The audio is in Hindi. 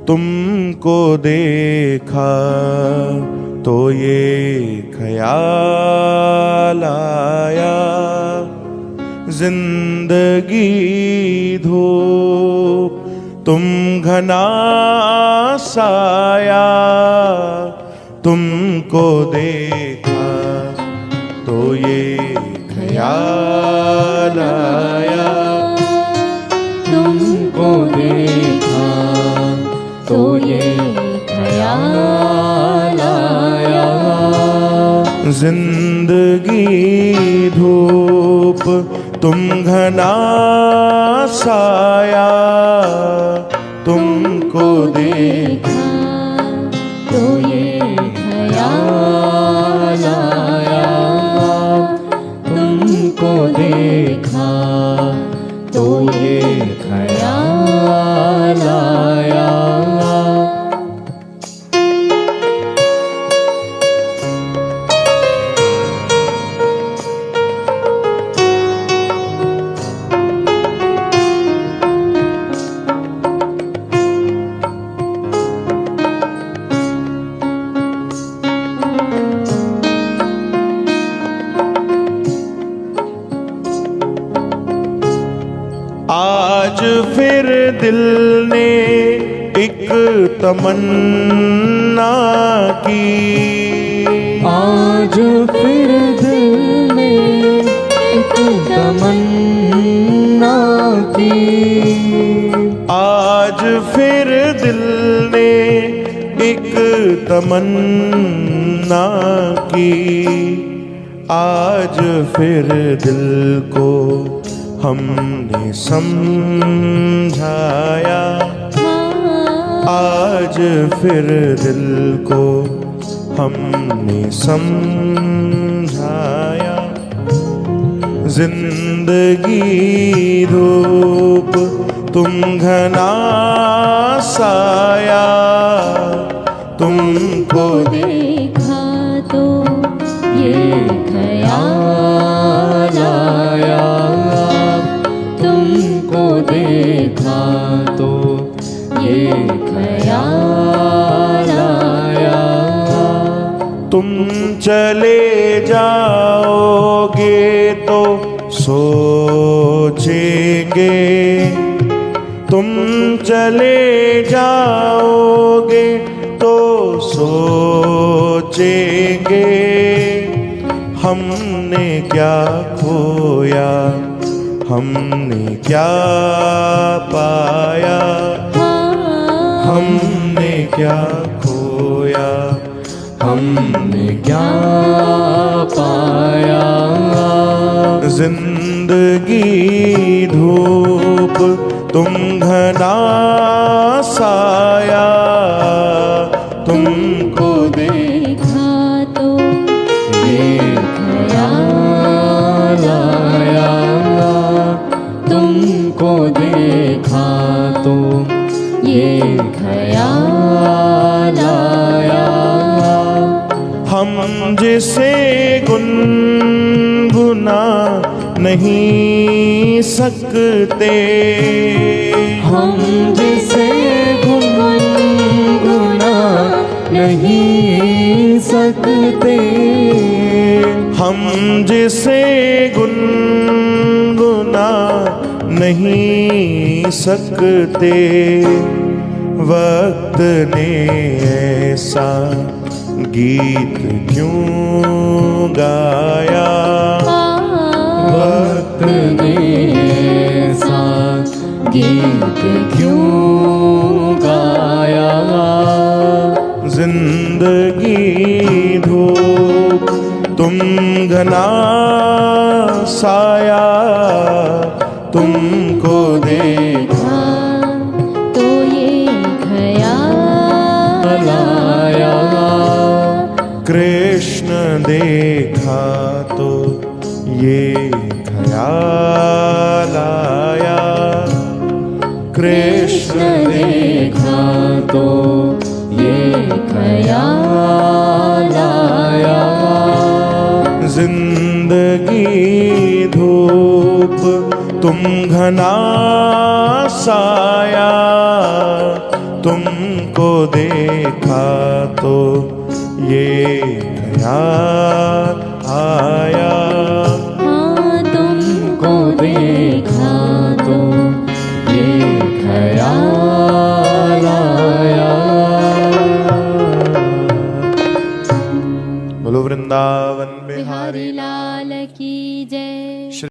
तुमको देखा तो ये ख्याल आया, जिंदगी धूप तुम घना साया, तुमको देखा तो ये ख्याल आया, तुमको देखा तो ये ख्याल आया, जिंदगी धूप तुम घना साया, तुमको देखा तो ये ख्याल आया, तुमको देखा तो ये ख्याल आया। आज फिर दिल ने एक तमन्ना की, आज फिर दिल ने एक तमन्ना की, आज फिर दिल ने एक तमन्ना की, आज फिर दिल को हमने समझाया, आज फिर दिल को हमने समझाया, जिंदगी धूप तुम घना साया, तुमको देखा तो ये ख्याल आया, तुमको देखा तो ये ख्याल आया, तुम चले जाओगे तो सोचेंगे, तुम चले जाओगे तो सोचेंगे, हमने क्या खोया, हमने क्या पाया, हमने क्या खोया, हमने क्या पाया, जिंदगी धूप तुम घना साया, तुमको देखा तो ये ख्याल आया, तुमको देखा तो ये ख्याल आया, हम जिसे गुनगुना नहीं सकते, हम जिसे गुनगुना नहीं सकते, हम जिसे गुनगुना नहीं सकते, वक्त ने ऐसा गीत क्यों गाया, वक्त ने ऐसा गीत क्यों गाया, जिंदगी धूप तुम घना साया, तुमको देखा तो ये ख्याल आया, कृष्ण देखा तो ये ख्याल आया, कृष्ण देखा तो ये ख्याल आया, जिंदगी धूप तुम घना साया, तुम देखा तो ये ख्याल आया, हाँ तुमको देखा तो ये ख्याल आया। बोलो वृंदावन बिहारी बिहारी लाल की